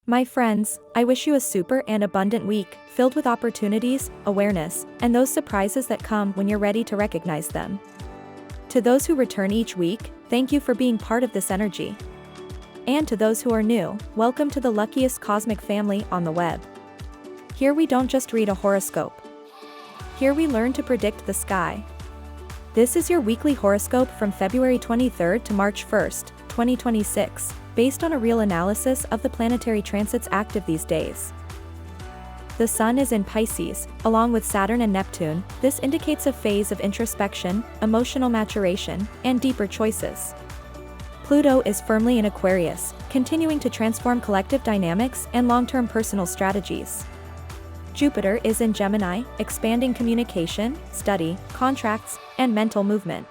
My friends, I wish you a super and abundant week, filled with opportunities, awareness, and those surprises that come when you're ready to recognize them. To those who return each week, thank you for being part of this energy. And to those who are new, welcome to the luckiest cosmic family on the web. Here we don't just read a horoscope. Here we learn to predict the sky. This is your weekly horoscope from February 23rd to March 1st, 2026, based on a real analysis of the planetary transits active these days. The Sun is in Pisces, along with Saturn and Neptune. This indicates a phase of introspection, emotional maturation, and deeper choices. Pluto is firmly in Aquarius, continuing to transform collective dynamics and long-term personal strategies. Jupiter is in Gemini, expanding communication, study, contracts, and mental movement.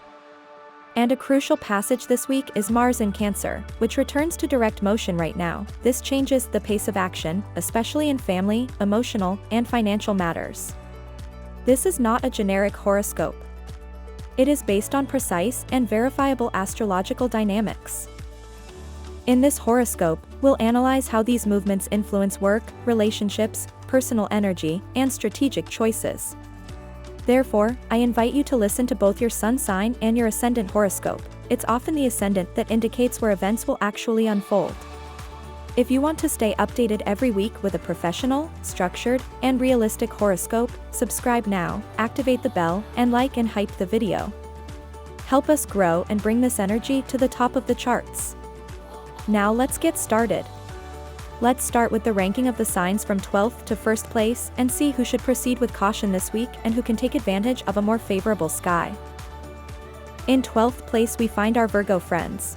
And a crucial passage this week is Mars in Cancer, which returns to direct motion right now. This changes the pace of action, especially in family, emotional, and financial matters. This is not a generic horoscope. It is based on precise and verifiable astrological dynamics. In this horoscope, we'll analyze how these movements influence work, relationships, personal energy, and strategic choices. Therefore, I invite you to listen to both your sun sign and your ascendant horoscope. It's often the ascendant that indicates where events will actually unfold. If you want to stay updated every week with a professional, structured, and realistic horoscope, subscribe now, activate the bell, and like and hype the video. Help us grow and bring this energy to the top of the charts. Now let's get started. Let's start with the ranking of the signs from 12th to 1st place and see who should proceed with caution this week and who can take advantage of a more favorable sky. In 12th place we find our Virgo friends.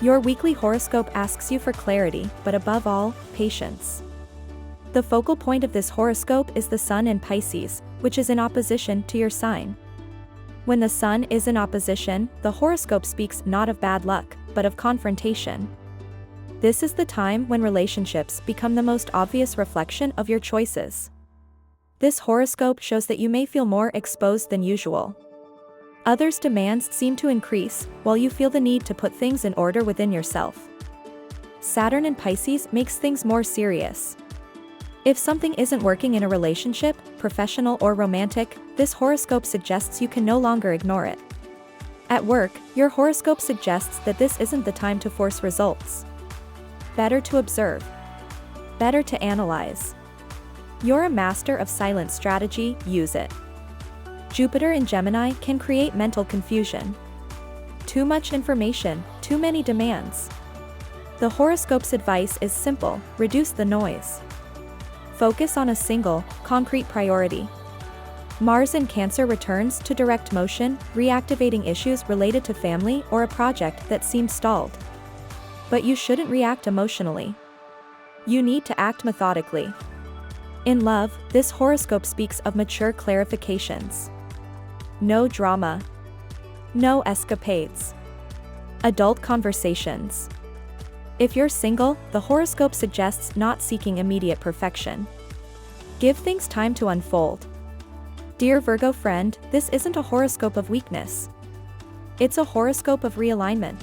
Your weekly horoscope asks you for clarity, but above all, patience. The focal point of this horoscope is the Sun in Pisces, which is in opposition to your sign. When the Sun is in opposition, the horoscope speaks not of bad luck, but of confrontation. This is the time when relationships become the most obvious reflection of your choices. This horoscope shows that you may feel more exposed than usual. Others' demands seem to increase, while you feel the need to put things in order within yourself. Saturn in Pisces makes things more serious. If something isn't working in a relationship, professional or romantic, this horoscope suggests you can no longer ignore it. At work, your horoscope suggests that this isn't the time to force results. Better to observe. Better to analyze. You're a master of silent strategy, use it. Jupiter in Gemini can create mental confusion. Too much information, too many demands. The horoscope's advice is simple: reduce the noise. Focus on a single, concrete priority. Mars in Cancer returns to direct motion, reactivating issues related to family or a project that seemed stalled. But you shouldn't react emotionally. You need to act methodically. In love, this horoscope speaks of mature clarifications. No drama. No escapades. Adult conversations. If you're single, the horoscope suggests not seeking immediate perfection. Give things time to unfold. Dear Virgo friend, this isn't a horoscope of weakness. It's a horoscope of realignment.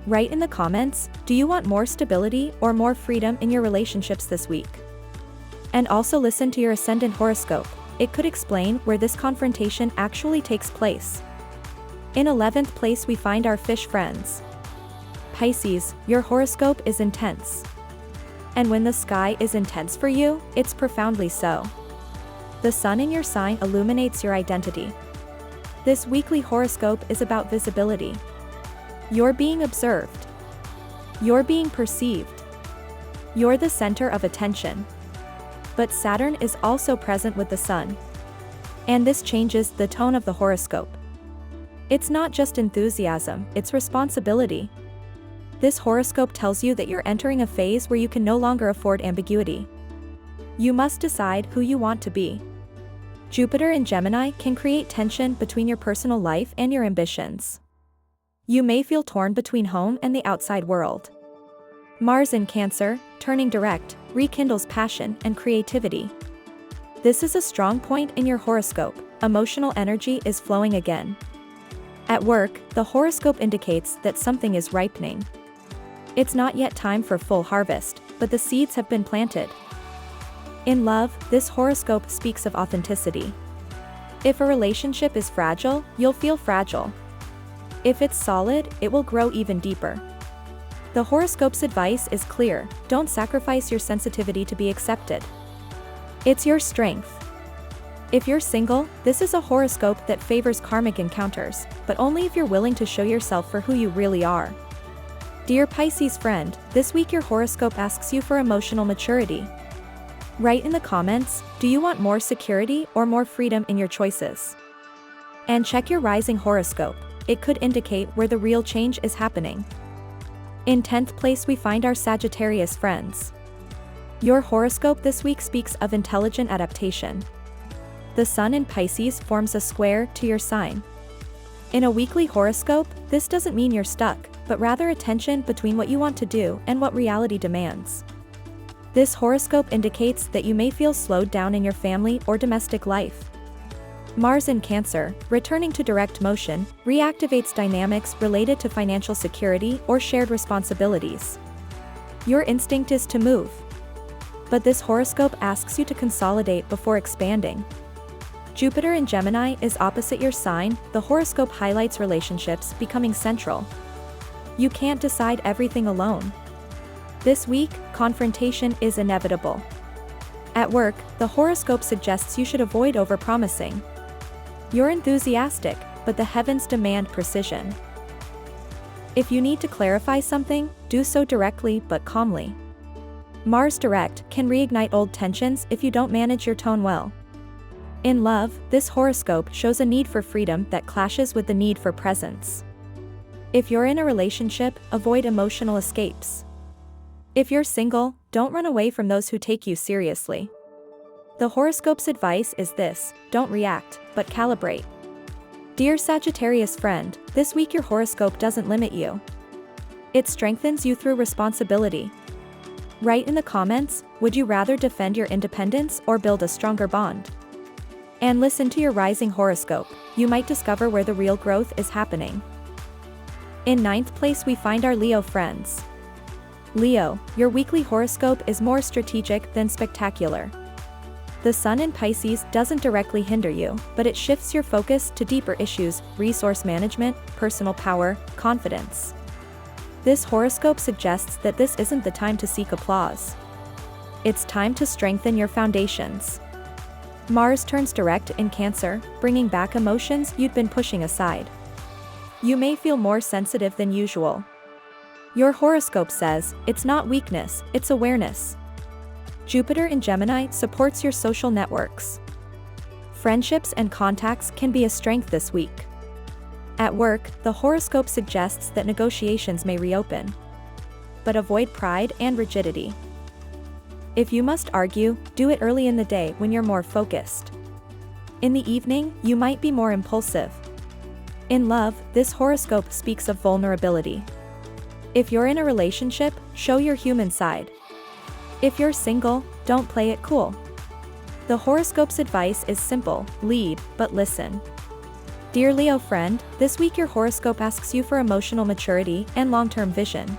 Write in the comments, do you want more stability or more freedom in your relationships this week? And also listen to your ascendant horoscope. It could explain where this confrontation actually takes place. In 11th place we find our fish friends. Pisces, your horoscope is intense. And when the sky is intense for you, it's profoundly so. The Sun in your sign illuminates your identity. This weekly horoscope is about visibility. You're being observed. You're being perceived. You're the center of attention. But Saturn is also present with the Sun. And this changes the tone of the horoscope. It's not just enthusiasm, it's responsibility. This horoscope tells you that you're entering a phase where you can no longer afford ambiguity. You must decide who you want to be. Jupiter in Gemini can create tension between your personal life and your ambitions. You may feel torn between home and the outside world. Mars in Cancer, turning direct, rekindles passion and creativity. This is a strong point in your horoscope. Emotional energy is flowing again. At work, the horoscope indicates that something is ripening. It's not yet time for full harvest, but the seeds have been planted. In love, this horoscope speaks of authenticity. If a relationship is fragile, you'll feel fragile. If it's solid, it will grow even deeper. The horoscope's advice is clear: don't sacrifice your sensitivity to be accepted. It's your strength. If you're single, this is a horoscope that favors karmic encounters, but only if you're willing to show yourself for who you really are. Dear Pisces friend, this week your horoscope asks you for emotional maturity. Write in the comments, do you want more security or more freedom in your choices? And check your rising horoscope. It could indicate where the real change is happening. In 10th place we find our Sagittarius friends. Your horoscope this week speaks of intelligent adaptation. The Sun in Pisces forms a square to your sign. In a weekly horoscope, this doesn't mean you're stuck, but rather a tension between what you want to do and what reality demands. This horoscope indicates that you may feel slowed down in your family or domestic life. Mars in Cancer, returning to direct motion, reactivates dynamics related to financial security or shared responsibilities. Your instinct is to move. But this horoscope asks you to consolidate before expanding. Jupiter in Gemini is opposite your sign. The horoscope highlights relationships becoming central. You can't decide everything alone. This week, confrontation is inevitable. At work, the horoscope suggests you should avoid overpromising. You're enthusiastic, but the heavens demand precision. If you need to clarify something, do so directly but calmly. Mars direct can reignite old tensions if you don't manage your tone well. In love, this horoscope shows a need for freedom that clashes with the need for presence. If you're in a relationship, avoid emotional escapes. If you're single, don't run away from those who take you seriously. The horoscope's advice is this: don't react, but calibrate. Dear Sagittarius friend, this week your horoscope doesn't limit you. It strengthens you through responsibility. Write in the comments, would you rather defend your independence or build a stronger bond? And listen to your rising horoscope. You might discover where the real growth is happening. In 9th place we find our Leo friends. Leo, your weekly horoscope is more strategic than spectacular. The Sun in Pisces doesn't directly hinder you, but it shifts your focus to deeper issues: resource management, personal power, confidence. This horoscope suggests that this isn't the time to seek applause. It's time to strengthen your foundations. Mars turns direct in Cancer, bringing back emotions you'd been pushing aside. You may feel more sensitive than usual. Your horoscope says, it's not weakness, it's awareness. Jupiter in Gemini supports your social networks. Friendships and contacts can be a strength this week. At work, the horoscope suggests that negotiations may reopen. But avoid pride and rigidity. If you must argue, do it early in the day when you're more focused. In the evening, you might be more impulsive. In love, this horoscope speaks of vulnerability. If you're in a relationship, show your human side. If you're single, don't play it cool. The horoscope's advice is simple: lead, but listen. Dear Leo friend, this week your horoscope asks you for emotional maturity and long-term vision.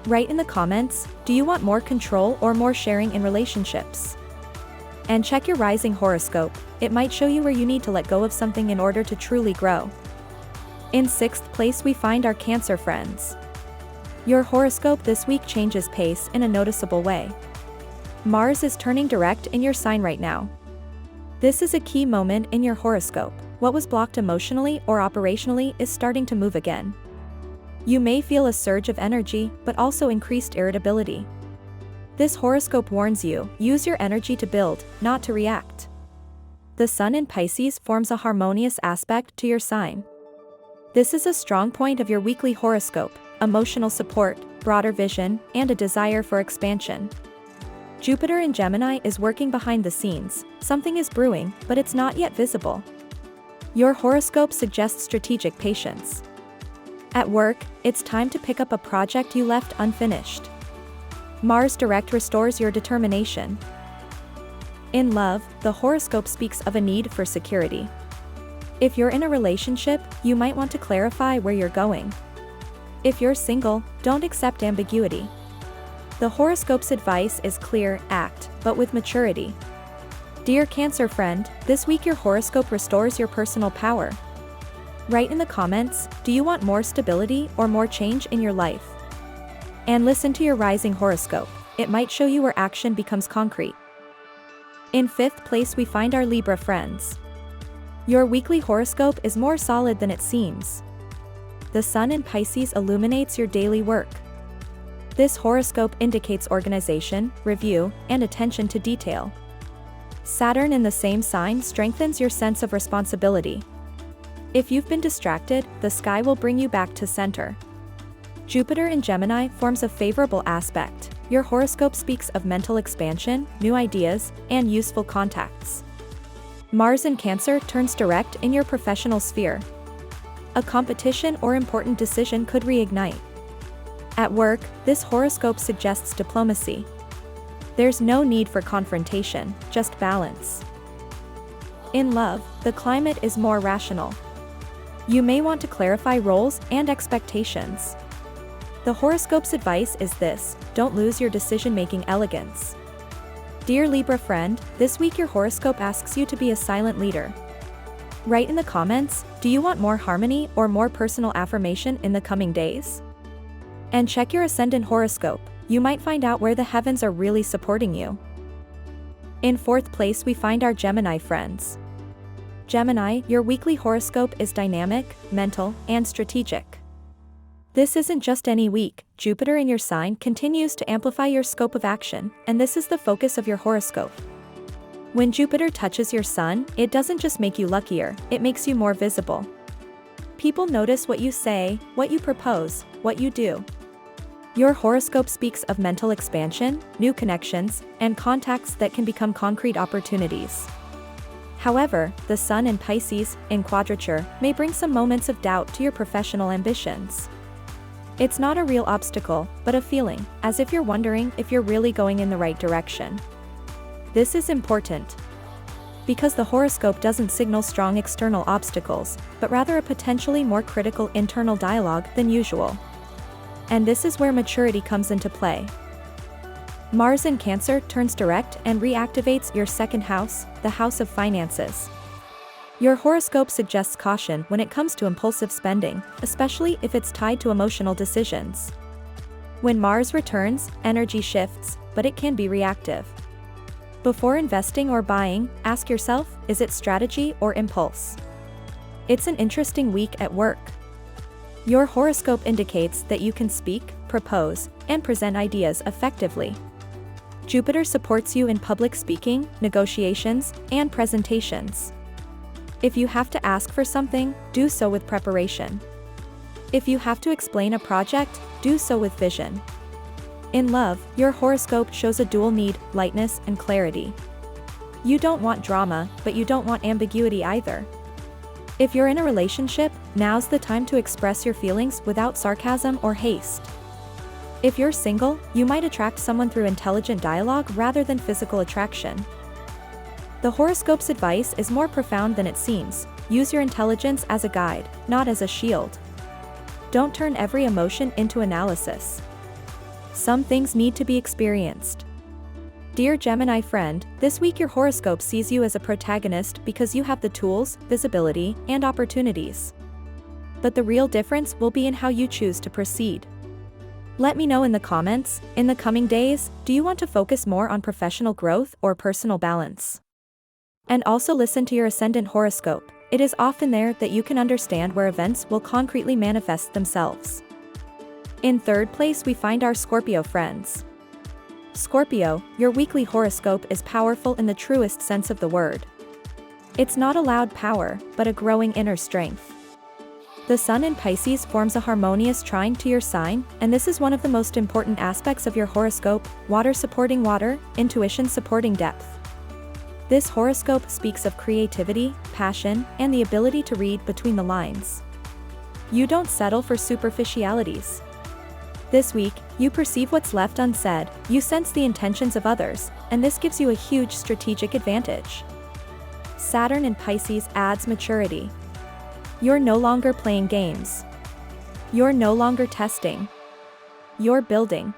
Write in the comments, do you want more control or more sharing in relationships? And check your rising horoscope. It might show you where you need to let go of something in order to truly grow. In 6th place we find our Cancer friends. Your horoscope this week changes pace in a noticeable way. Mars is turning direct in your sign right now. This is a key moment in your horoscope. What was blocked emotionally or operationally is starting to move again. You may feel a surge of energy, but also increased irritability. This horoscope warns you, use your energy to build, not to react. The Sun in Pisces forms a harmonious aspect to your sign. This is a strong point of your weekly horoscope: emotional support, broader vision, and a desire for expansion. Jupiter in Gemini is working behind the scenes. Something is brewing, but it's not yet visible. Your horoscope suggests strategic patience. At work, it's time to pick up a project you left unfinished. Mars direct restores your determination. In love, the horoscope speaks of a need for security. If you're in a relationship, you might want to clarify where you're going. If you're single, don't accept ambiguity. The horoscope's advice is clear: act, but with maturity. Dear Cancer friend, this week your horoscope restores your personal power. Write in the comments, do you want more stability or more change in your life? And listen to your rising horoscope. It might show you where action becomes concrete. In 5th place we find our Libra friends. Your weekly horoscope is more solid than it seems. The Sun in Pisces illuminates your daily work. This horoscope indicates organization, review, and attention to detail. Saturn in the same sign strengthens your sense of responsibility. If you've been distracted, the sky will bring you back to center. Jupiter in Gemini forms a favorable aspect. Your horoscope speaks of mental expansion, new ideas, and useful contacts. Mars in Cancer turns direct in your professional sphere. A competition or important decision could reignite. At work, this horoscope suggests diplomacy. There's no need for confrontation, just balance. In love, the climate is more rational. You may want to clarify roles and expectations. The horoscope's advice is this: don't lose your decision-making elegance. Dear Libra friend, this week your horoscope asks you to be a silent leader. Write in the comments, do you want more harmony or more personal affirmation in the coming days? And check your ascendant horoscope. You might find out where the heavens are really supporting you. In 4th place we find our Gemini friends. Gemini, your weekly horoscope is dynamic, mental, and strategic. This isn't just any week. Jupiter in your sign continues to amplify your scope of action, and this is the focus of your horoscope. When Jupiter touches your sun, it doesn't just make you luckier, it makes you more visible. People notice what you say, what you propose, what you do. Your horoscope speaks of mental expansion, new connections, and contacts that can become concrete opportunities. However, the Sun in Pisces, in quadrature, may bring some moments of doubt to your professional ambitions. It's not a real obstacle, but a feeling, as if you're wondering if you're really going in the right direction. This is important, because the horoscope doesn't signal strong external obstacles, but rather a potentially more critical internal dialogue than usual. And this is where maturity comes into play. Mars in Cancer turns direct and reactivates your 2nd house, the house of finances. Your horoscope suggests caution when it comes to impulsive spending, especially if it's tied to emotional decisions. When Mars returns, energy shifts, but it can be reactive. Before investing or buying, ask yourself, is it strategy or impulse? It's an interesting week at work. Your horoscope indicates that you can speak, propose, and present ideas effectively. Jupiter supports you in public speaking, negotiations, and presentations. If you have to ask for something, do so with preparation. If you have to explain a project, do so with vision. In love, your horoscope shows a dual need: lightness and clarity. You don't want drama, but you don't want ambiguity either. If you're in a relationship, now's the time to express your feelings without sarcasm or haste. If you're single, you might attract someone through intelligent dialogue rather than physical attraction. The horoscope's advice is more profound than it seems. Use your intelligence as a guide, not as a shield. Don't turn every emotion into analysis. Some things need to be experienced. Dear Gemini friend, this week your horoscope sees you as a protagonist because you have the tools, visibility, and opportunities. But the real difference will be in how you choose to proceed. Let me know in the comments, in the coming days, do you want to focus more on professional growth or personal balance? And also listen to your ascendant horoscope. It is often there that you can understand where events will concretely manifest themselves. In 3rd place we find our Scorpio friends. Scorpio, your weekly horoscope is powerful in the truest sense of the word. It's not a loud power, but a growing inner strength. The Sun in Pisces forms a harmonious trine to your sign, and this is one of the most important aspects of your horoscope: water supporting water, intuition supporting depth. This horoscope speaks of creativity, passion, and the ability to read between the lines. You don't settle for superficialities. This week, you perceive what's left unsaid, you sense the intentions of others, and this gives you a huge strategic advantage. Saturn in Pisces adds maturity. You're no longer playing games. You're no longer testing. You're building.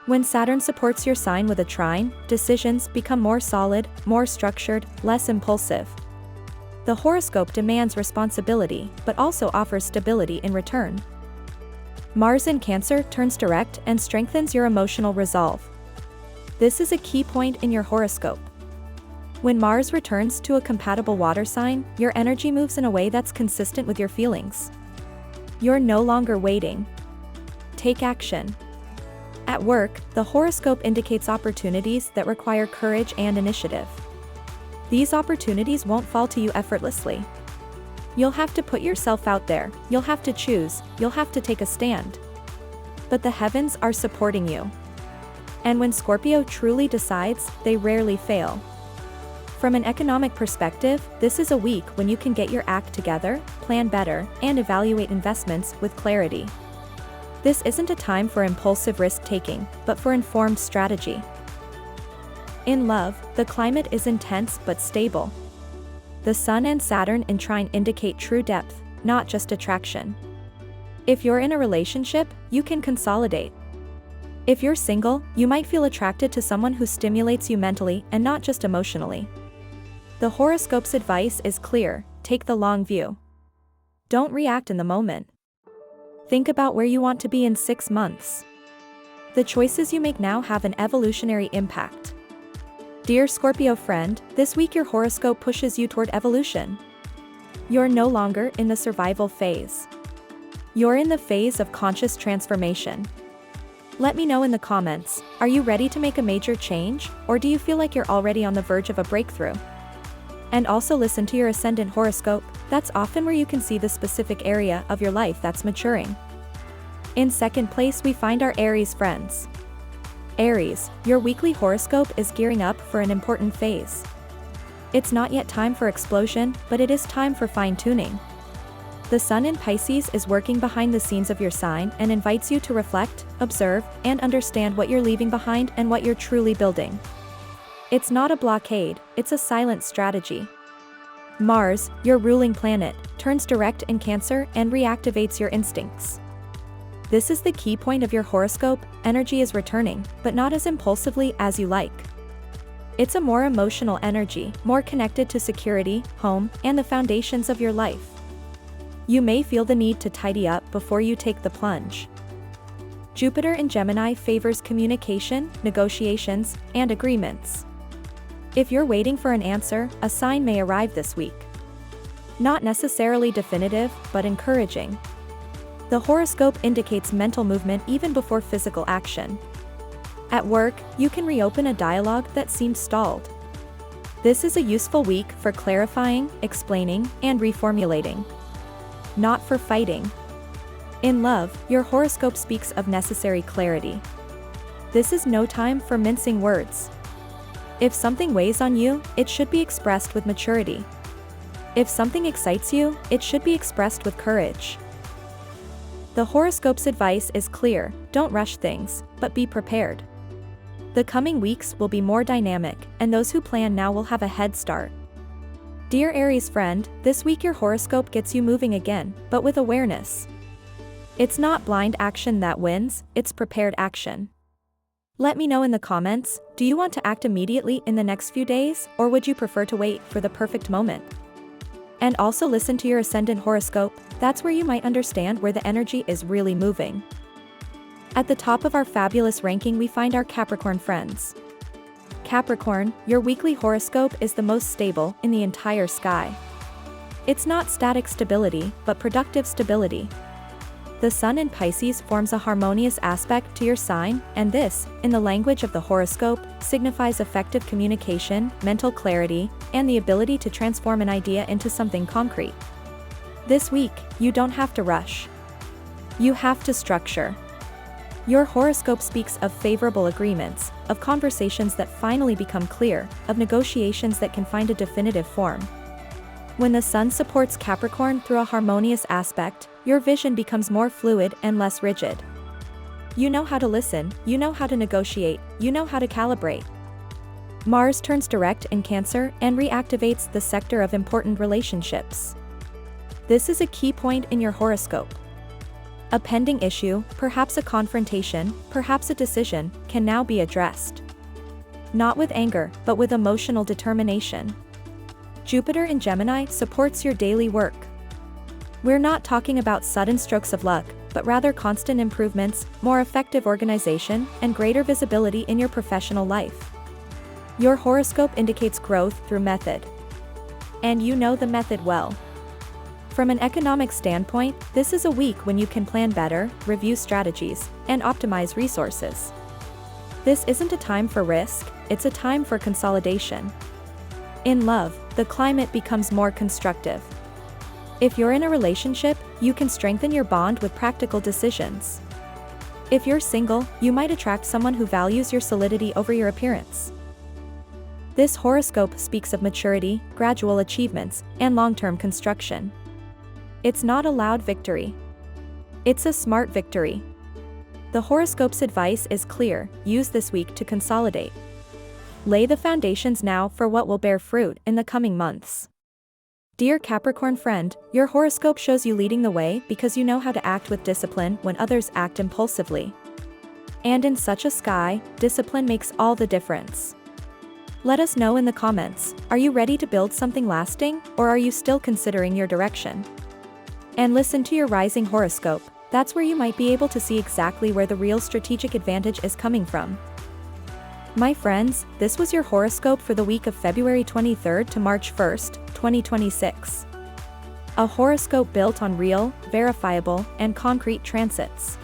When Saturn supports your sign with a trine, decisions become more solid, more structured, less impulsive. The horoscope demands responsibility, but also offers stability in return. Mars in Cancer turns direct and strengthens your emotional resolve. This is a key point in your horoscope. When Mars returns to a compatible water sign, your energy moves in a way that's consistent with your feelings. You're no longer waiting. Take action. At work, the horoscope indicates opportunities that require courage and initiative. These opportunities won't fall to you effortlessly. You'll have to put yourself out there, you'll have to choose, you'll have to take a stand. But the heavens are supporting you. And when Scorpio truly decides, they rarely fail. From an economic perspective, this is a week when you can get your act together, plan better, and evaluate investments with clarity. This isn't a time for impulsive risk-taking, but for informed strategy. In love, the climate is intense but stable. The Sun and Saturn in trine indicate true depth, not just attraction. If you're in a relationship, you can consolidate. If you're single, you might feel attracted to someone who stimulates you mentally and not just emotionally. The horoscope's advice is clear: take the long view. Don't react in the moment. Think about where you want to be in 6 months. The choices you make now have an evolutionary impact. Dear Scorpio friend, this week your horoscope pushes you toward evolution. You're no longer in the survival phase. You're in the phase of conscious transformation. Let me know in the comments, are you ready to make a major change, or do you feel like you're already on the verge of a breakthrough? And also listen to your ascendant horoscope, that's often where you can see the specific area of your life that's maturing. In second place we find our Aries friends. Aries, your weekly horoscope is gearing up for an important phase. It's not yet time for explosion, but it is time for fine-tuning. The Sun in Pisces is working behind the scenes of your sign and invites you to reflect, observe, and understand what you're leaving behind and what you're truly building. It's not a blockade, it's a silent strategy. Mars, your ruling planet, turns direct in Cancer and reactivates your instincts. This is the key point of your horoscope: energy is returning, but not as impulsively as you like. It's a more emotional energy, more connected to security, home, and the foundations of your life. You may feel the need to tidy up before you take the plunge. Jupiter in Gemini favors communication, negotiations, and agreements. If you're waiting for an answer, a sign may arrive this week. Not necessarily definitive, but encouraging. The horoscope indicates mental movement even before physical action. At work, you can reopen a dialogue that seemed stalled. This is a useful week for clarifying, explaining, and reformulating. Not for fighting. In love, your horoscope speaks of necessary clarity. This is no time for mincing words. If something weighs on you, it should be expressed with maturity. If something excites you, it should be expressed with courage. The horoscope's advice is clear: don't rush things, but be prepared. The coming weeks will be more dynamic, and those who plan now will have a head start. Dear Aries friend, this week your horoscope gets you moving again, but with awareness. It's not blind action that wins, it's prepared action. Let me know in the comments, do you want to act immediately in the next few days, or would you prefer to wait for the perfect moment? And also listen to your ascendant horoscope, that's where you might understand where the energy is really moving. At the top of our fabulous ranking we find our Capricorn friends. Capricorn, your weekly horoscope is the most stable in the entire sky. It's not static stability, but productive stability. The Sun in Pisces forms a harmonious aspect to your sign, and this, in the language of the horoscope, signifies effective communication, mental clarity, and the ability to transform an idea into something concrete. This week, you don't have to rush. You have to structure. Your horoscope speaks of favorable agreements, of conversations that finally become clear, of negotiations that can find a definitive form. When the Sun supports Capricorn through a harmonious aspect, your vision becomes more fluid and less rigid. You know how to listen, you know how to negotiate, you know how to calibrate. Mars turns direct in Cancer and reactivates the sector of important relationships. This is a key point in your horoscope. A pending issue, perhaps a confrontation, perhaps a decision, can now be addressed. Not with anger, but with emotional determination. Jupiter in Gemini supports your daily work. We're not talking about sudden strokes of luck, but rather constant improvements, more effective organization, and greater visibility in your professional life. Your horoscope indicates growth through method. And you know the method well. From an economic standpoint, this is a week when you can plan better, review strategies, and optimize resources. This isn't a time for risk, it's a time for consolidation. In love, the climate becomes more constructive. If you're in a relationship, you can strengthen your bond with practical decisions. If you're single, you might attract someone who values your solidity over your appearance. This horoscope speaks of maturity, gradual achievements, and long-term construction. It's not a loud victory. It's a smart victory. The horoscope's advice is clear: use this week to consolidate. Lay the foundations now for what will bear fruit in the coming months. Dear Capricorn friend, your horoscope shows you leading the way because you know how to act with discipline when others act impulsively. And in such a sky, discipline makes all the difference. Let us know in the comments, are you ready to build something lasting, or are you still considering your direction? And listen to your rising horoscope, that's where you might be able to see exactly where the real strategic advantage is coming from. My friends, this was your horoscope for the week of February 23rd to March 1st, 2026. A horoscope built on real, verifiable, and concrete transits.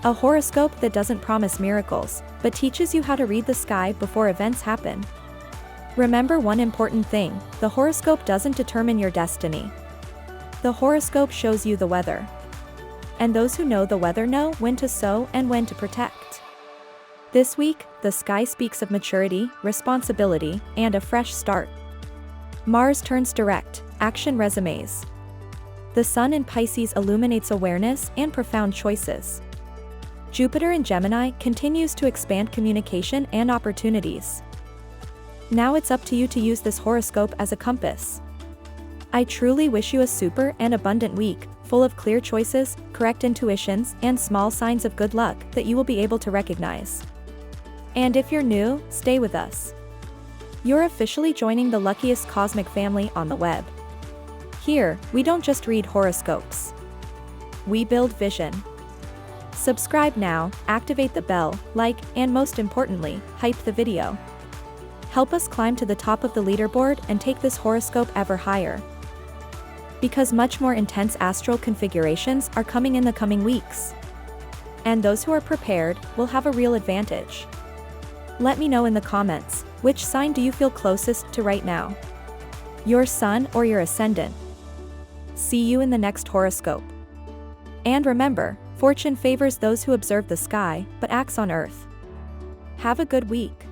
A horoscope that doesn't promise miracles, but teaches you how to read the sky before events happen. Remember one important thing: the horoscope doesn't determine your destiny. The horoscope shows you the weather. And those who know the weather know when to sow and when to protect. This week, the sky speaks of maturity, responsibility, and a fresh start. Mars turns direct, action resumes. The Sun in Pisces illuminates awareness and profound choices. Jupiter in Gemini continues to expand communication and opportunities. Now it's up to you to use this horoscope as a compass. I truly wish you a super and abundant week, full of clear choices, correct intuitions, and small signs of good luck that you will be able to recognize. And if you're new, stay with us. You're officially joining the luckiest cosmic family on the web. Here, we don't just read horoscopes. We build vision. Subscribe now, activate the bell, like, and most importantly, hype the video. Help us climb to the top of the leaderboard and take this horoscope ever higher. Because much more intense astral configurations are coming in the coming weeks. And those who are prepared will have a real advantage. Let me know in the comments, which sign do you feel closest to right now? Your sun or your ascendant? See you in the next horoscope. And remember, fortune favors those who observe the sky, but acts on earth. Have a good week.